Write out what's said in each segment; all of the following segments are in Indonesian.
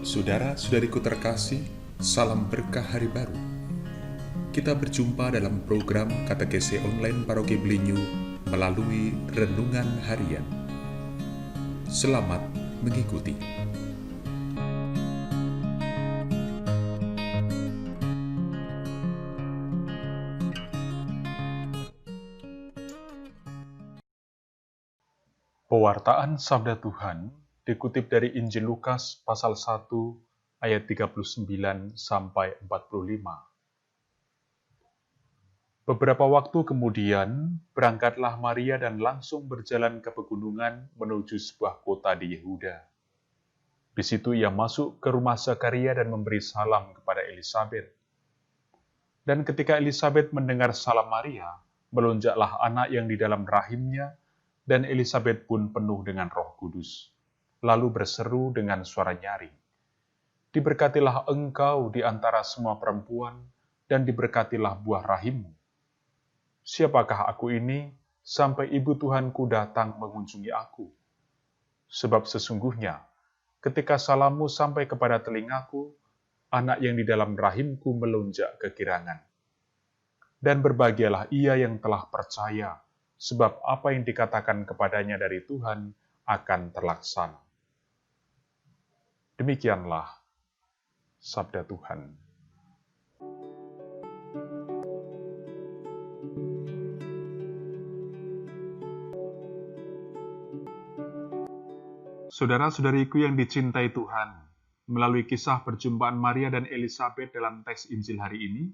Saudara-saudariku terkasih, salam berkah hari baru. Kita berjumpa dalam program Katekese Online Paroki Belinyu melalui Renungan Harian. Selamat mengikuti. Pewartaan Sabda Tuhan dikutip dari Injil Lukas pasal 1 ayat 39 sampai 45. Beberapa waktu kemudian, berangkatlah Maria dan langsung berjalan ke pegunungan menuju sebuah kota di Yehuda. Di situ ia masuk ke rumah Zakaria dan memberi salam kepada Elisabet. Dan ketika Elisabet mendengar salam Maria, melonjaklah anak yang di dalam rahimnya, dan Elisabet pun penuh dengan Roh Kudus. Lalu berseru dengan suara nyaring, "Diberkatilah engkau di antara semua perempuan, dan diberkatilah buah rahimmu. Siapakah aku ini, sampai ibu Tuhanku datang mengunjungi aku? Sebab sesungguhnya, ketika salammu sampai kepada telingaku, anak yang di dalam rahimku melonjak kegirangan. Dan berbahagialah ia yang telah percaya, sebab apa yang dikatakan kepadanya dari Tuhan akan terlaksana." Demikianlah sabda Tuhan. Saudara-saudariku yang dicintai Tuhan, melalui kisah perjumpaan Maria dan Elisabet dalam teks Injil hari ini,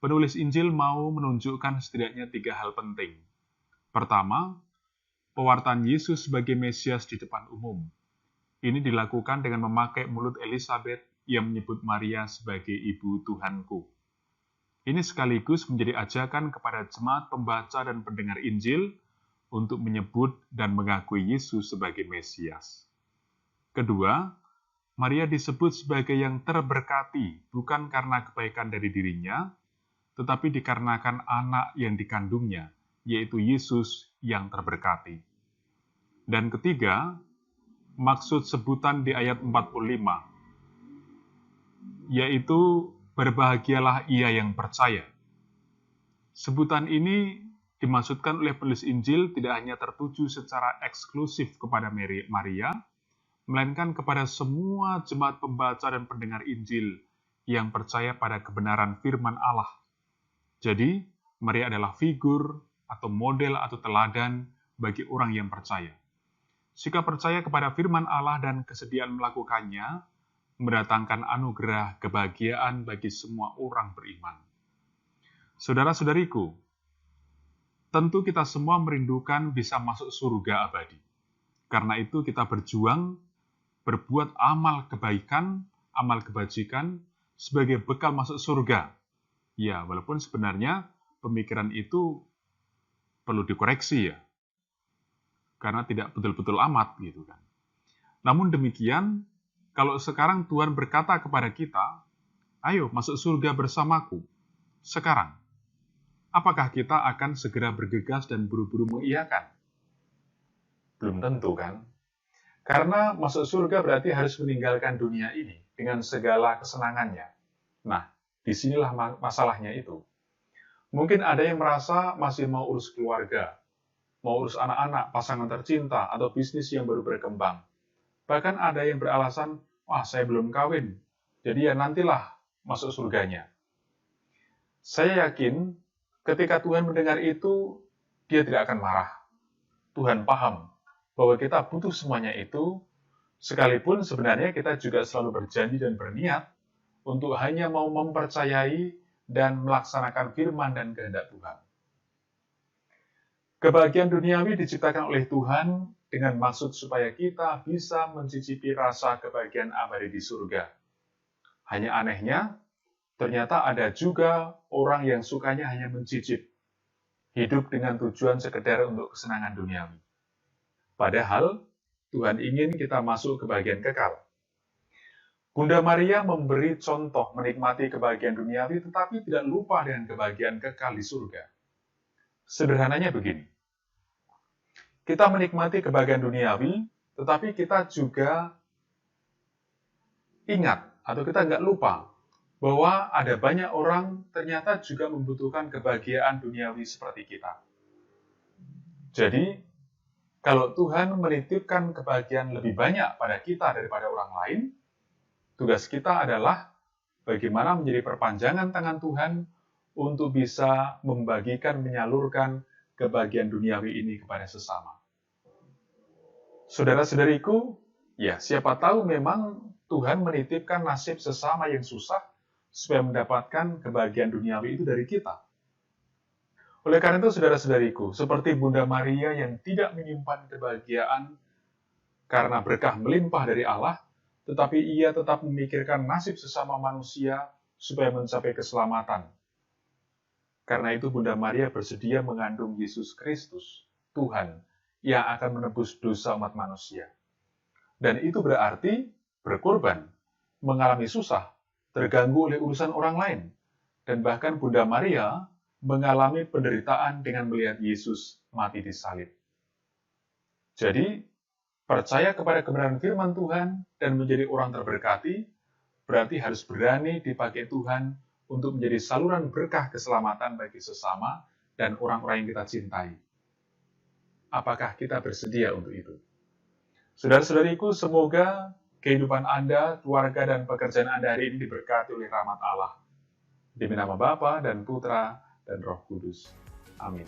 penulis Injil mau menunjukkan setidaknya 3 hal penting. Pertama, pewartaan Yesus sebagai Mesias di depan umum. Ini dilakukan dengan memakai mulut Elisabet yang menyebut Maria sebagai ibu Tuhanku. Ini sekaligus menjadi ajakan kepada jemaat pembaca dan pendengar Injil untuk menyebut dan mengakui Yesus sebagai Mesias. Kedua, Maria disebut sebagai yang terberkati bukan karena kebaikan dari dirinya, tetapi dikarenakan anak yang dikandungnya, yaitu Yesus yang terberkati. Dan ketiga, maksud sebutan di ayat 45, yaitu berbahagialah ia yang percaya. Sebutan ini dimaksudkan oleh penulis Injil tidak hanya tertuju secara eksklusif kepada Maria, melainkan kepada semua jemaat pembaca dan pendengar Injil yang percaya pada kebenaran firman Allah. Jadi, Maria adalah figur atau model atau teladan bagi orang yang percaya. Sikap percaya kepada firman Allah dan kesediaan melakukannya mendatangkan anugerah kebahagiaan bagi semua orang beriman. Saudara-saudariku, tentu kita semua merindukan bisa masuk surga abadi. Karena itu kita berjuang, berbuat amal kebaikan, amal kebajikan sebagai bekal masuk surga. Ya, walaupun sebenarnya pemikiran itu perlu dikoreksi ya. Karena tidak betul-betul amat gitu kan. Namun demikian, kalau sekarang Tuhan berkata kepada kita, "Ayo masuk surga bersamaku." Sekarang, apakah kita akan segera bergegas dan buru-buru mengiyakan? Belum tentu kan? Karena masuk surga berarti harus meninggalkan dunia ini dengan segala kesenangannya. Nah, disinilah masalahnya itu. Mungkin ada yang merasa masih mau urus keluarga, mau urus anak-anak, pasangan tercinta, atau bisnis yang baru berkembang. Bahkan ada yang beralasan, "Wah, saya belum kawin, jadi ya nantilah masuk surganya." Saya yakin ketika Tuhan mendengar itu, Dia tidak akan marah. Tuhan paham bahwa kita butuh semuanya itu, sekalipun sebenarnya kita juga selalu berjanji dan berniat untuk hanya mau mempercayai dan melaksanakan firman dan kehendak Tuhan. Kebahagiaan duniawi diciptakan oleh Tuhan dengan maksud supaya kita bisa mencicipi rasa kebahagiaan abadi di surga. Hanya anehnya, ternyata ada juga orang yang sukanya hanya mencicip, hidup dengan tujuan sekedar untuk kesenangan duniawi. Padahal, Tuhan ingin kita masuk kebahagiaan kekal. Bunda Maria memberi contoh menikmati kebahagiaan duniawi, tetapi tidak lupa dengan kebahagiaan kekal di surga. Sederhananya begini, kita menikmati kebahagiaan duniawi, tetapi kita juga ingat atau kita nggak lupa bahwa ada banyak orang ternyata juga membutuhkan kebahagiaan duniawi seperti kita. Jadi, kalau Tuhan menitipkan kebahagiaan lebih banyak pada kita daripada orang lain, tugas kita adalah bagaimana menjadi perpanjangan tangan Tuhan untuk bisa membagikan, menyalurkan kebahagiaan duniawi ini kepada sesama. Saudara-saudariku, ya siapa tahu memang Tuhan menitipkan nasib sesama yang susah supaya mendapatkan kebahagiaan duniawi itu dari kita. Oleh karena itu, saudara-saudariku, seperti Bunda Maria yang tidak menyimpan kebahagiaan karena berkah melimpah dari Allah, tetapi ia tetap memikirkan nasib sesama manusia supaya mencapai keselamatan. Karena itu Bunda Maria bersedia mengandung Yesus Kristus, Tuhan, yang akan menebus dosa umat manusia. Dan itu berarti berkorban, mengalami susah, terganggu oleh urusan orang lain. Dan bahkan Bunda Maria mengalami penderitaan dengan melihat Yesus mati di salib. Jadi, percaya kepada kebenaran firman Tuhan dan menjadi orang terberkati, berarti harus berani dipakai Tuhan untuk menjadi saluran berkah keselamatan bagi sesama dan orang-orang yang kita cintai. Apakah kita bersedia untuk itu? Saudara-saudariku, semoga kehidupan Anda, keluarga, dan pekerjaan Anda hari ini diberkati oleh rahmat Allah. Demi nama Bapa dan Putra dan Roh Kudus. Amin.